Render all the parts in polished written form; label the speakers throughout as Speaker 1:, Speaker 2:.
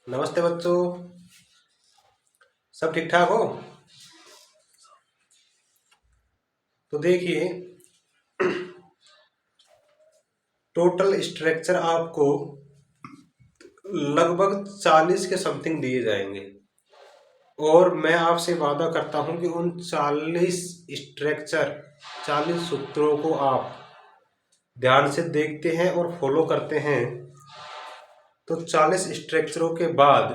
Speaker 1: नमस्ते बच्चों। सब ठीक ठाक हो? तो देखिए, टोटल स्ट्रक्चर आपको लगभग 40 के समथिंग दिए जाएंगे और मैं आपसे वादा करता हूं कि उन 40 स्ट्रक्चर 40 सूत्रों को आप ध्यान से देखते हैं और फॉलो करते हैं तो 40 स्ट्रक्चरों के बाद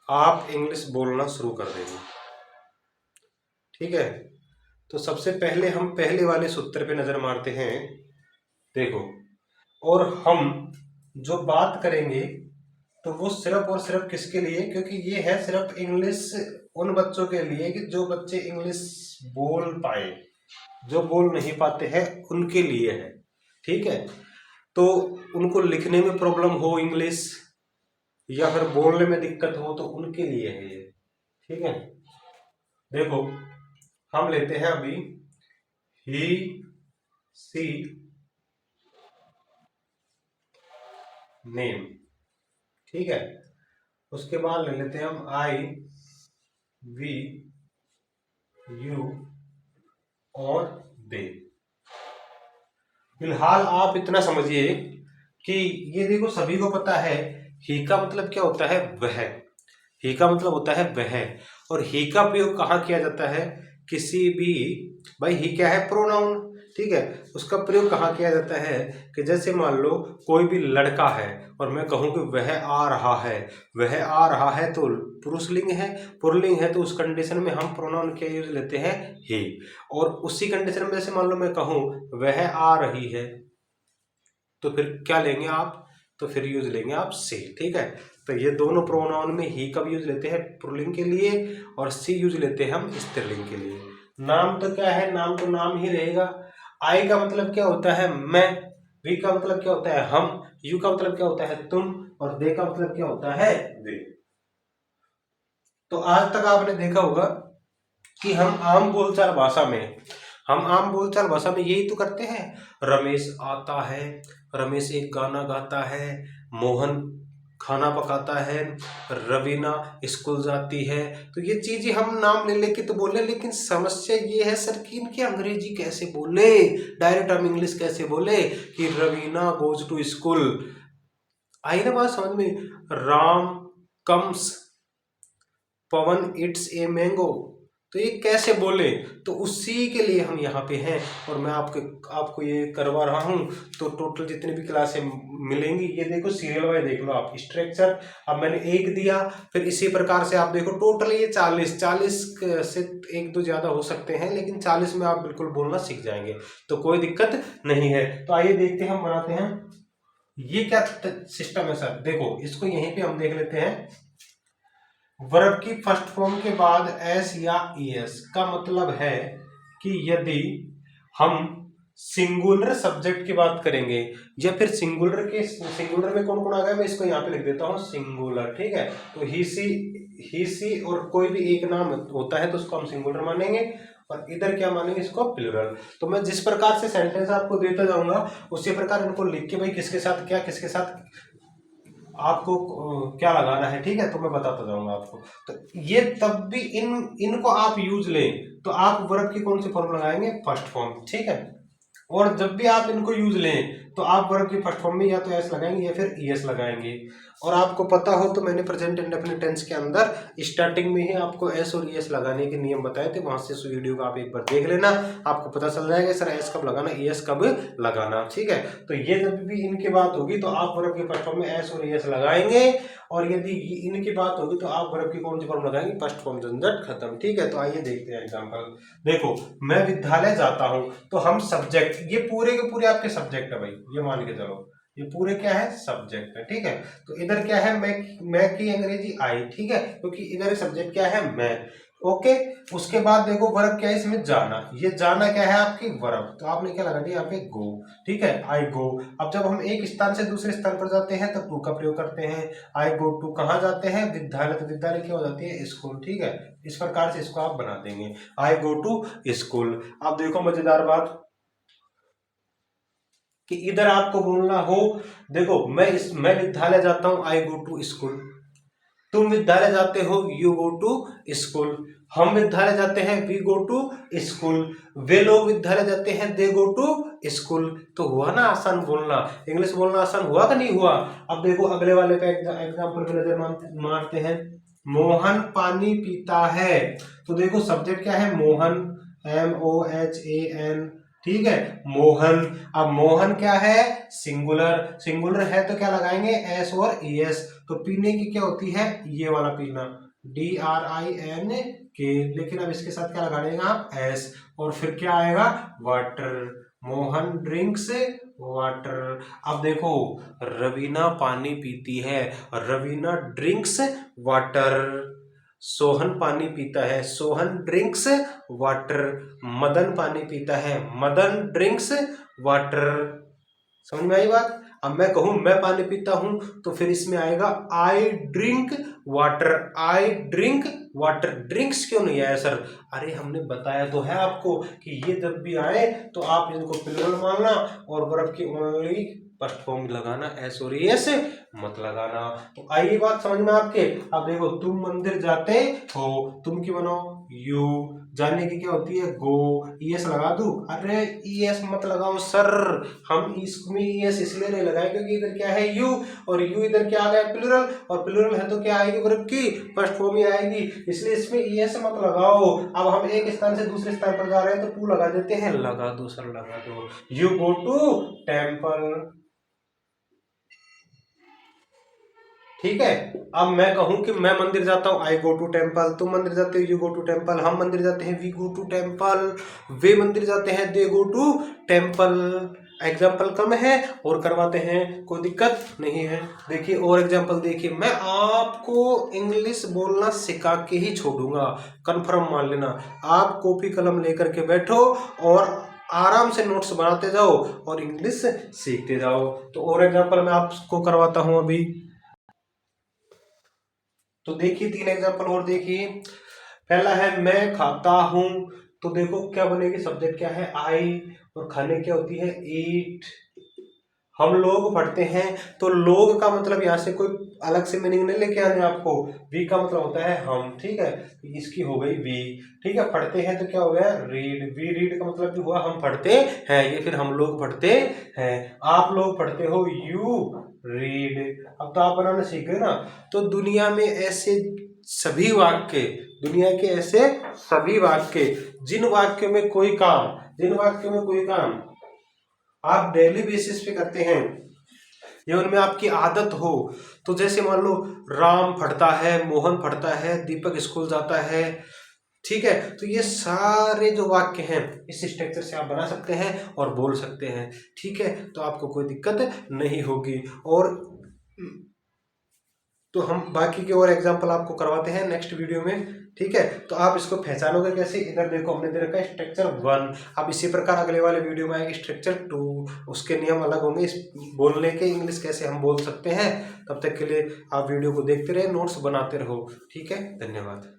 Speaker 1: आप इंग्लिश बोलना शुरू कर देंगे। ठीक है, तो सबसे पहले हम पहले वाले सूत्र पे नजर मारते हैं। देखो, और हम जो बात करेंगे तो वो सिर्फ और सिर्फ किसके लिए, क्योंकि ये है सिर्फ इंग्लिश उन बच्चों के लिए कि जो बच्चे इंग्लिश बोल पाए, जो बोल नहीं पाते हैं उनके लिए है। ठीक है, तो उनको लिखने में प्रॉब्लम हो इंग्लिश या फिर बोलने में दिक्कत हो तो उनके लिए है ये। ठीक है, देखो हम लेते हैं अभी ही सी नेम। ठीक है, उसके बाद ले लेते हैं हम आई वी यू और दे। फिलहाल आप इतना समझिए कि ये देखो सभी को पता है ही का मतलब क्या होता है, वह। ही का मतलब होता है वह, और ही का प्रयोग कहाँ किया जाता है, किसी भी, भाई ही क्या है, प्रोनाउन। ठीक है, उसका प्रयोग कहाँ किया जाता है कि जैसे मान लो कोई भी लड़का है और मैं कहूँ कि वह आ रहा है, वह आ रहा है तो पुरुषलिंग है, पुल्लिंग है, तो उस कंडीशन में हम प्रोनाउन क्या यूज लेते हैं, ही। और उसी कंडीशन में जैसे मान लो मैं कहूँ वह आ रही है तो फिर क्या लेंगे आप, तो फिर यूज लेंगे आप सी। ठीक है, तो ये दोनों प्रोनाउन में ही कब यूज लेते हैं, पुल्लिंग के लिए, और सी यूज लेते हैं हम स्त्रीलिंग के लिए। नाम तो क्या है, नाम तो नाम ही रहेगा। आई का मतलब क्या होता है, मैं। वी का मतलब क्या होता है, हम। यू का मतलब क्या होता है, तुम। और दे का मतलब क्या होता है, वे। तो आज तक आपने देखा होगा कि हम आम बोलचाल भाषा में यही तो करते हैं। रमेश आता है, रमेश एक गाना गाता है, मोहन खाना पकाता है, रवीना स्कूल जाती है। तो ये चीजें हम नाम ले लेके तो बोले, लेकिन समस्या ये है सर कि इनकी अंग्रेजी कैसे बोले, डायरेक्ट हम इंग्लिश कैसे बोले कि रवीना गोज टू स्कूल। आई ना बात समझ में, Ram comes, Pawan it's a mango. तो ये कैसे बोले, तो उसी के लिए हम यहाँ पे हैं और मैं आपको ये करवा रहा हूँ। तो टोटल जितनी भी क्लासें मिलेंगी, ये देखो सीरियल वाइज देख लो आप स्ट्रक्चर। अब मैंने एक दिया, फिर इसी प्रकार से आप देखो टोटल ये 40 से एक दो ज्यादा हो सकते हैं, लेकिन 40 में आप बिल्कुल बोलना सीख जाएंगे तो कोई दिक्कत नहीं है। तो आइए देखते हैं, हम बनाते हैं। ये क्या सिस्टम है सर, देखो इसको यहीं पे हम देख लेते हैं। वर्ब की फर्स्ट फॉर्म के बाद एस या ईएस का मतलब है कि यदि हम सिंगुलर सब्जेक्ट की बात करेंगे या फिर सिंगुलर में कौन कौन आ गया, मैं इसको यहाँ पे लिख देता हूँ सिंगुलर। ठीक है, तो ही सी और कोई भी एक नाम होता है तो उसको हम सिंगुलर मानेंगे, और इधर क्या मानेंगे, इसको प्लूरल। तो मैं जिस प्रकार से सेंटेंस आपको देता जाऊंगा उसी प्रकार इनको लिख के भाई किसके साथ क्या, किसके साथ आपको क्या लगाना है, ठीक है, तो मैं बताता जाऊंगा आपको। तो ये तब भी इनको आप यूज लें तो आप वर्ब की कौन सी फॉर्म लगाएंगे, फर्स्ट फॉर्म। ठीक है, और जब भी आप इनको यूज लें तो आप वर्ब की फर्स्ट फॉर्म में या तो एस लगाएंगे या फिर ईएस लगाएंगे। और आपको पता हो तो मैंने प्रेजेंट इंडेफिनिट टेंस के अंदर स्टार्टिंग में ही आपको एस और ईएस लगाने के नियम बताए थे, वहां से उस वीडियो को आप एक बार देख लेना, आपको पता चल जाएगा सर एस कब लगाना, ईएस कब लगाना। ठीक है, तो ये जब भी इनकी बात होगी तो आप वर्ब की फर्स्ट फॉर्म में एस और ईएस लगाएंगे, और यदि इनकी बात होगी तो आप वर्ब की कौन सी फॉर्म लगाएंगे, फर्स्ट फॉर्म, झंझट खत्म। ठीक है, तो आइए देखते हैं एग्जांपल। देखो, मैं विद्यालय जाता हूं, तो हम सब्जेक्ट, ये पूरे के पूरे आपके सब्जेक्ट है भाई, ये मान के चलो ये पूरे क्या है, सब्जेक्ट है। ठीक है, तो इधर क्या है, मैं की अंग्रेजी आई। ठीक है, क्योंकि इधर सब्जेक्ट क्या है, मैं। ओके, उसके बाद देखो वर्ब क्या है इसमें, जाना। ये जाना क्या है आपकी वर्ब, तो आपने क्या लगा दिया यहाँ पे, गो। ठीक है, आई गो। अब जब हम एक स्थान से दूसरे स्थान पर जाते हैं तब टू का प्रयोग करते हैं। आई गो टू कहाँ जाते हैं, विद्यालय, तो विद्यालय क्या हो जाती है, स्कूल। ठीक है, इस प्रकार से इसको आप बना देंगे, आई गो टू स्कूल। अब देखो मजेदार बात कि इधर आपको बोलना हो, देखो मैं विद्यालय जाता हूं, आई गो टू स्कूल। तुम विद्यालय जाते हो, यू गो टू स्कूल। हम विद्यालय जाते हैं, वी गो टू स्कूल। वे लोग विद्यालय जाते हैं, दे गो टू स्कूल। तो हुआ ना आसान बोलना, इंग्लिश बोलना आसान हुआ कि नहीं हुआ। अब देखो अगले वाले का एग्जाम्पल पे नजर मारते हैं। मोहन पानी पीता है, तो देखो सब्जेक्ट क्या है, मोहन, MOHAN, ठीक है, मोहन। अब मोहन क्या है, सिंगुलर, सिंगुलर है तो क्या लगाएंगे, S और ES। तो पीने की क्या होती है, ये वाला पीना, DRINK, लेकिन अब इसके साथ क्या लगा देंगे आप, S, और फिर क्या आएगा, वाटर। Mohan drinks water. अब देखो रवीना पानी पीती है, रवीना ड्रिंक्स वाटर। सोहन पानी पीता है, सोहन ड्रिंक्स वाटर। मदन पानी पीता है, मदन ड्रिंक्स वाटर। समझ में आई बात। अब मैं कहूं मैं पानी पीता हूं, तो फिर इसमें आएगा I drink water, I drink water. Drinks क्यों नहीं आया सर, अरे हमने बताया तो है आपको कि ये जब भी आए तो आप इनको प्लूरल मानना और वर्ब की ओनली फर्स्ट फॉर्म लगाना, एस और एस मत लगाना। तो आई बात समझ में आपके। अब देखो तुम मंदिर जाते हो, तुम की बनाओ, यू, जाने की क्या होती है, गो, ES लगा दूं, अरे ES मत लगाओ सर, हम इसमें ES इसलिए नहीं लगाए क्योंकि इधर क्या है, यू, और यू इधर क्या आ गया, प्लूरल, और प्लूरल है तो क्या आएगी, वर्ब की फर्स्ट फॉर्म ही आएगी, इसलिए इसमें ES मत लगाओ। अब हम एक स्थान से दूसरे स्थान पर जा रहे हैं तो टू लगा देते हैं, लगा दो सर लगा दो। यू गो टू टेम्पल, ठीक है। अब मैं कहूं कि मैं मंदिर जाता हूं, आई गो टू टेम्पल, तुम मंदिर जाते हो, यू गो टू टेम्पल, हम मंदिर जाते हैं, वी गो टू टेम्पल, वे मंदिर जाते हैं, दे गो टू टेम्पल। एग्जाम्पल कम है और करवाते हैं, कोई दिक्कत नहीं है। देखिए और एग्जाम्पल देखिए, मैं आपको इंग्लिश बोलना सिखा के ही छोड़ूंगा, कंफर्म मान लेना। आप कॉपी कलम लेकर के बैठो और आराम से नोट्स बनाते जाओ और इंग्लिश सीखते जाओ। तो और एग्जाम्पल मैं आपको करवाता हूं अभी। तो देखिए 3 एग्जांपल और देखिए। पहला है मैं खाता हूं, तो देखो क्या बनेगी, सब्जेक्ट क्या है, आई, और खाने क्या होती है, ईट। हम लोग पढ़ते हैं, तो लोग का मतलब यहाँ से कोई अलग से मीनिंग नहीं लेके आने आपको, वी का मतलब होता है हम, ठीक है, इसकी हो गई वी, ठीक है। पढ़ते हैं तो क्या हो गया, रीड, वी रीड का मतलब भी हुआ हम पढ़ते हैं, ये फिर हम लोग पढ़ते हैं। आप लोग पढ़ते हो, यू रीड। अब तो आप बनाना सीख गए ना। तो दुनिया में ऐसे सभी वाक्य, दुनिया के ऐसे सभी वाक्य, जिन वाक्यों में कोई काम, जिन वाक्यों में कोई काम आप डेली बेसिस पे करते हैं या उनमें आपकी आदत हो, तो जैसे मान लो राम पढ़ता है, मोहन पढ़ता है, दीपक स्कूल जाता है, ठीक है। तो ये सारे जो वाक्य हैं इस स्ट्रक्चर से आप बना सकते हैं और बोल सकते हैं, ठीक है। तो आपको कोई दिक्कत नहीं होगी। और तो हम बाकी के और एग्जाम्पल आपको करवाते हैं नेक्स्ट वीडियो में, ठीक है। तो आप इसको पहचानोगे कैसे, इधर देखो हमने दे रखा है स्ट्रक्चर 1। अब इसी प्रकार अगले वाले वीडियो में आएगी स्ट्रक्चर 2, उसके नियम अलग होंगे, इस बोलने के इंग्लिश कैसे हम बोल सकते हैं। तब तक के लिए आप वीडियो को देखते रहे, नोट्स बनाते रहो, ठीक है। धन्यवाद।